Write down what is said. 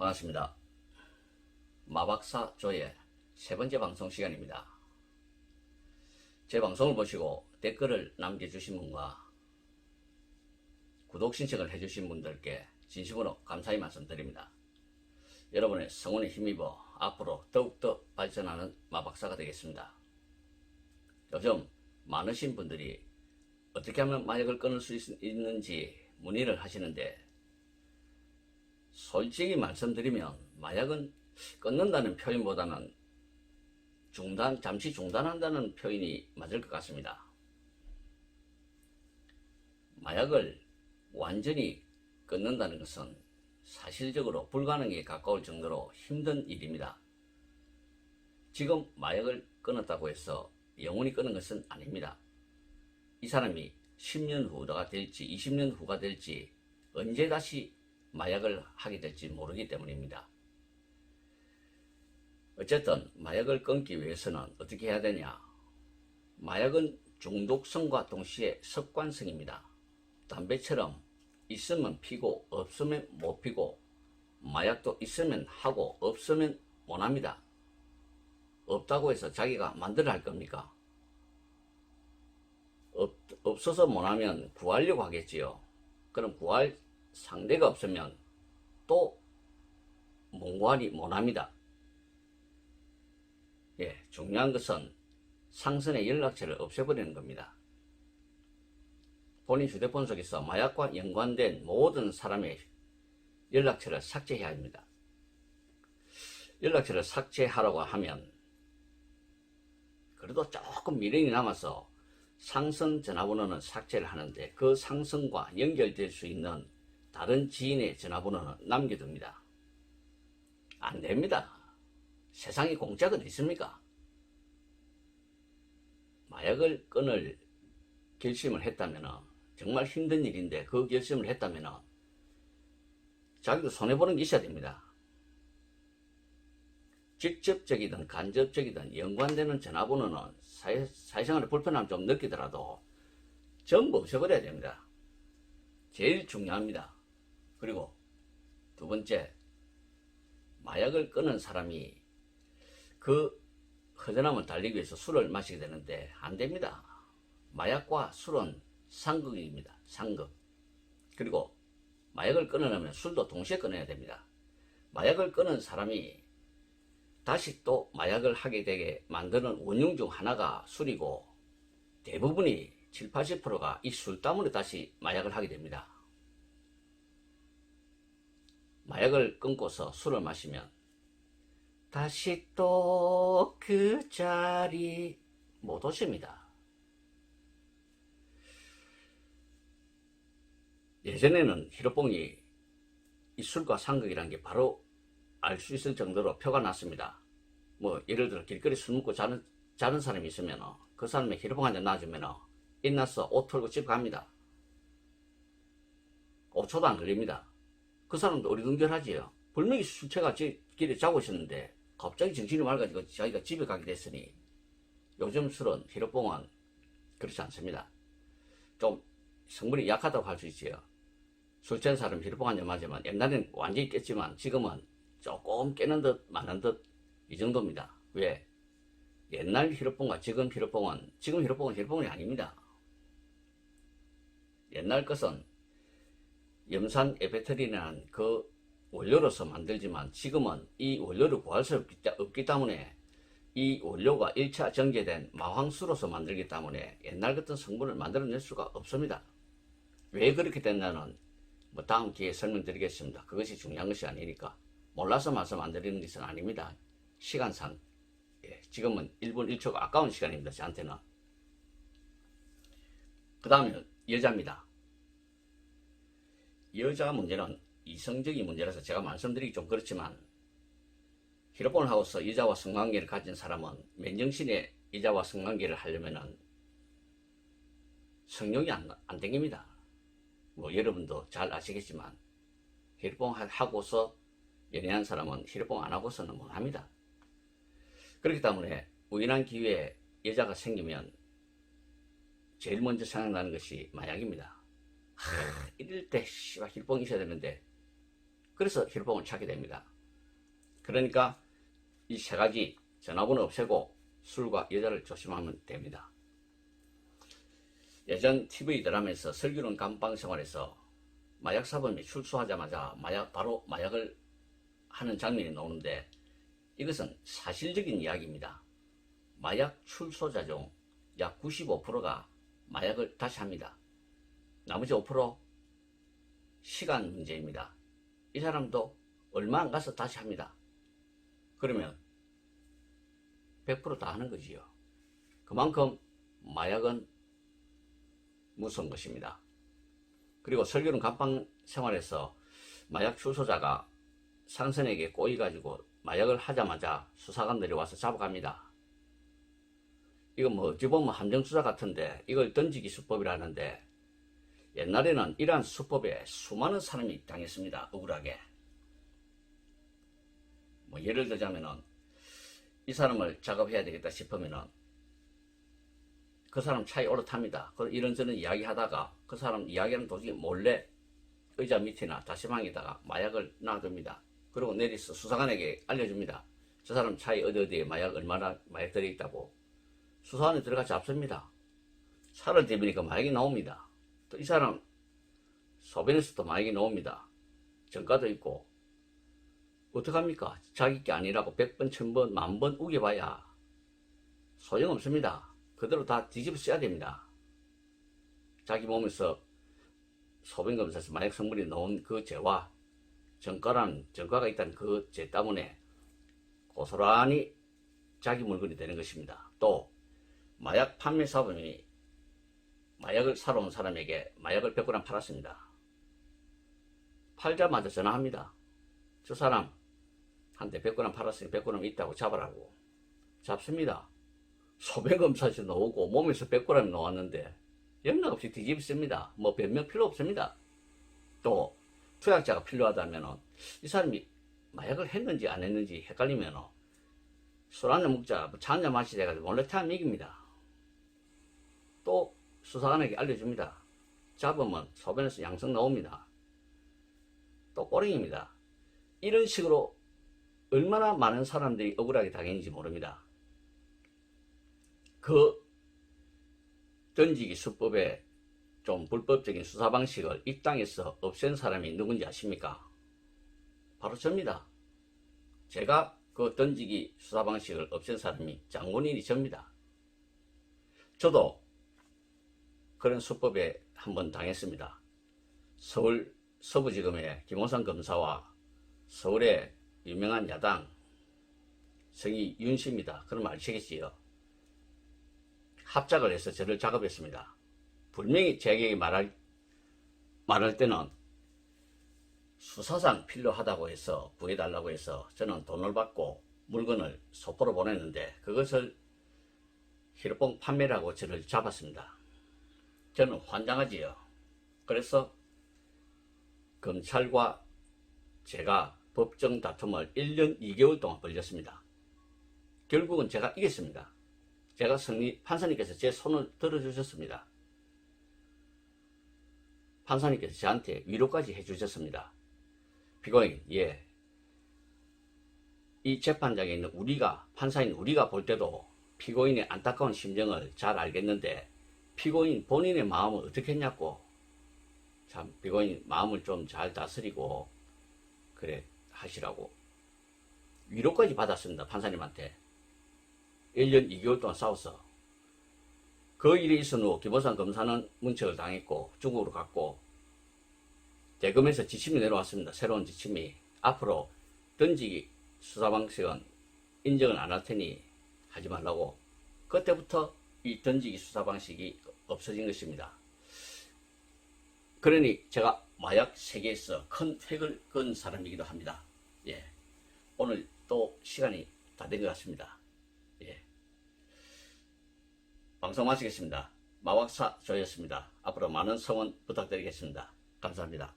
반갑습니다. 마박사 조의 세 번째 방송 시간입니다. 제 방송을 보시고 댓글을 남겨주신 분과 구독 신청을 해주신 분들께 진심으로 감사의 말씀드립니다. 여러분의 성원에 힘입어 앞으로 더욱더 발전하는 마박사가 되겠습니다. 요즘 많으신 분들이 어떻게 하면 마약을 끊을 수 있는지 문의를 하시는데, 솔직히 말씀드리면 마약은 끊는다는 표현보다는 잠시 중단한다는 표현이 맞을 것 같습니다. 마약을 완전히 끊는다는 것은 사실적으로 불가능에 가까울 정도로 힘든 일입니다. 지금 마약을 끊었다고 해서 영원히 끊는 것은 아닙니다. 이 사람이 10년 후가 될지 20년 후가 될지 언제 다시 마약을 하게 될지 모르기 때문입니다. 어쨌든 마약을 끊기 위해서는 어떻게 해야 되냐? 마약은 중독성과 동시에 습관성입니다. 담배처럼 있으면 피고 없으면 못 피고, 마약도 있으면 하고 없으면 못 합니다. 없다고 해서 자기가 만들어 할 겁니까? 없어서 못 하면 구하려고 하겠지요. 그럼 구할 상대가 없으면 또 몽고하니 못 합니다. 중요한 것은 상선의 연락처를 없애버리는 겁니다. 본인 휴대폰 속에서 마약과 연관된 모든 사람의 연락처를 삭제해야 합니다. 연락처를 삭제하라고 하면 그래도 조금 미련이 남아서 상선 전화번호는 삭제를 하는데, 그 상선과 연결될 수 있는 다른 지인의 전화번호는 남겨둡니다. 안 됩니다. 세상에 공짜가 어디 있습니까? 마약을 끊을 결심을 했다면, 정말 힘든 일인데 그 결심을 했다면 자기도 손해보는 게 있어야 됩니다. 직접적이든 간접적이든 연관되는 전화번호는 사회생활에 불편함 좀 느끼더라도 전부 없애버려야 됩니다. 제일 중요합니다. 그리고 두 번째, 마약을 끊은 사람이 그 허전함을 달리기 위해서 술을 마시게 되는데 안 됩니다. 마약과 술은 상극입니다. 상극. 그리고 마약을 끊으려면 술도 동시에 끊어야 됩니다. 마약을 끊은 사람이 다시 또 마약을 하게 되게 만드는 원흉 중 하나가 술이고, 대부분이 7, 80%가 이 술 때문에 다시 마약을 하게 됩니다. 마약을 끊고서 술을 마시면 다시 또 그 자리 못 오십니다. 예전에는 히로뽕이 이 술과 상극이라는 게 바로 알 수 있을 정도로 표가 났습니다. 예를 들어 길거리 술 먹고 자는 사람이 있으면 그 사람의 히로뽕 한잔 놔주면 인나서 옷 털고 집 갑니다. 5초도 안 걸립니다. 그 사람도 어리둥절하지요. 분명히 술 취해가 길에 자고 있었는데 갑자기 정신이 맑아지고 자기가 집에 가게 됐으니, 요즘 술은 히로뽕은 그렇지 않습니다. 좀 성분이 약하다고 할 수 있지요. 술 취한 사람 히로뽕 한잔 맞으면 옛날엔 완전히 깼지만 지금은 조금 깨는 듯 마는 듯 이 정도입니다. 왜? 옛날 히로뽕과 지금 히로뽕은 히로뽕이 아닙니다. 옛날 것은 염산 에페트린이라는 그 원료로서 만들지만 지금은 이 원료를 구할 수 없기 때문에 이 원료가 1차 정제된 마황수로서 만들기 때문에 옛날 같은 성분을 만들어낼 수가 없습니다. 왜 그렇게 됐냐는 다음 기회에 설명드리겠습니다. 그것이 중요한 것이 아니니까 몰라서 말씀 안 드리는 것은 아닙니다. 시간상 지금은 1분 1초가 아까운 시간입니다. 저한테는. 그 다음에 여자입니다. 여자 문제는 이성적인 문제라서 제가 말씀드리기 좀 그렇지만, 히로폰을 하고서 여자와 성관계를 가진 사람은 맨정신에 여자와 성관계를 하려면은 성욕이 안 땡깁니다. 여러분도 잘 아시겠지만 히로폰 하고서 연애한 사람은 히로폰 안 하고서는 못 합니다. 그렇기 때문에 우연한 기회에 여자가 생기면 제일 먼저 생각나는 것이 마약입니다. 이럴 때 히로뽕이 있어야 되는데 그래서 힐봉을 찾게 됩니다. 그러니까 이 세 가지 전화번호 없애고 술과 여자를 조심하면 됩니다. 예전 TV 드라마에서 슬기로운 감방 생활에서 마약 사범이 출소하자마자 바로 마약을 하는 장면이 나오는데 이것은 사실적인 이야기입니다. 마약 출소자 중 약 95%가 마약을 다시 합니다. 나머지 5% 시간 문제입니다. 이 사람도 얼마 안 가서 다시 합니다. 그러면 100% 다 하는 거지요. 그만큼 마약은 무서운 것입니다. 그리고 슬기로운 감방 생활에서 마약 출소자가 상선에게 꼬이가지고 마약을 하자마자 수사관들이 와서 잡아갑니다. 이거 뭐 어찌 보면 함정수사 같은데 이걸 던지기 수법이라는데 옛날에는 이러한 수법에 수많은 사람이 당했습니다. 억울하게. 뭐 예를 들자면은 이 사람을 작업해야 되겠다 싶으면은 그 사람 차에 올라탑니다. 이런저런 이야기 하다가 그 사람 이야기는 도중에 몰래 의자 밑이나 다시방에다가 마약을 놔둡니다. 그리고 내리서 수사관에게 알려줍니다. 저 사람 차에 어디에 마약 얼마나 마약 들어있다고. 수사관이 들어가 잡습니다. 차를 대비니까 마약이 나옵니다. 또 이 사람 소변에서도 마약이 나옵니다. 전과도 있고. 어떡합니까? 자기 게 아니라고 100번, 1000번, 10,000번 우겨봐야 소용없습니다. 그대로 다 뒤집어 써야 됩니다. 자기 몸에서 소변검사에서 마약 성분이 나온 그 죄와 전과가 있다는 그 죄 때문에 고스란히 자기 물건이 되는 것입니다. 또 마약 판매 사범이 마약을 사러 온 사람에게 마약을 100g 팔았습니다. 팔자마자 전화합니다. 저 사람 한테 100g 팔았으니 100g 있다고 잡으라고. 잡습니다. 소변검사에서 나오고 몸에서 100g이 나왔는데 연락 없이 뒤집습니다. 뭐 변명 필요 없습니다. 또 투약자가 필요하다면 이 사람이 마약을 했는지 안 했는지 헷갈리면 술 한잔 먹자, 차 한잔 마시자 해가지고 몰래 태하면 이깁니다. 또 수사관에게 알려줍니다. 잡으면 소변에서 양성 나옵니다. 또 꼬링입니다. 이런 식으로 얼마나 많은 사람들이 억울하게 당했는지 모릅니다. 그 던지기 수법의 좀 불법적인 수사 방식을 이 땅에서 없앤 사람이 누군지 아십니까? 바로 접니다. 제가 그 던지기 수사 방식을 없앤 사람이 장본인이 접니다. 저도 그런 수법에 한번 당했습니다. 서울 서부지검의 김호상 검사와 서울의 유명한 야당 성이 윤 씨입니다. 그럼 아시겠지요? 합작을 해서 저를 작업했습니다. 분명히 제게 말할 때는 수사상 필요하다고 해서 구해달라고 해서 저는 돈을 받고 물건을 소포로 보냈는데 그것을 히로뽕 판매라고 저를 잡았습니다. 저는 환장하지요. 그래서 검찰과 제가 법정 다툼을 1년 2개월 동안 벌였습니다. 결국은 제가 이겼습니다. 제가 판사님께서 제 손을 들어주셨습니다. 판사님께서 저한테 위로까지 해주셨습니다. 피고인, 예. 이 재판장에 있는 판사인 우리가 볼 때도 피고인의 안타까운 심정을 잘 알겠는데 피고인 본인의 마음을 어떻게 했냐고. 참 피고인 마음을 좀 잘 다스리고 그래 하시라고 위로까지 받았습니다. 판사님한테 1년 2개월 동안 싸웠어. 그 일이 있은 후 김호상 검사는 문책을 당했고 중국으로 갔고 대검에서 지침이 내려왔습니다. 새로운 지침이 앞으로 던지기 수사 방식은 인정을 안 할 테니 하지 말라고. 그때부터 이 던지기 수사 방식이 없어진 것입니다. 그러니 제가 마약 세계에서 큰 획을 그은 사람이기도 합니다. 예. 오늘 또 시간이 다 된 것 같습니다. 예. 방송 마치겠습니다. 마박사 조였습니다. 앞으로 많은 성원 부탁드리겠습니다. 감사합니다.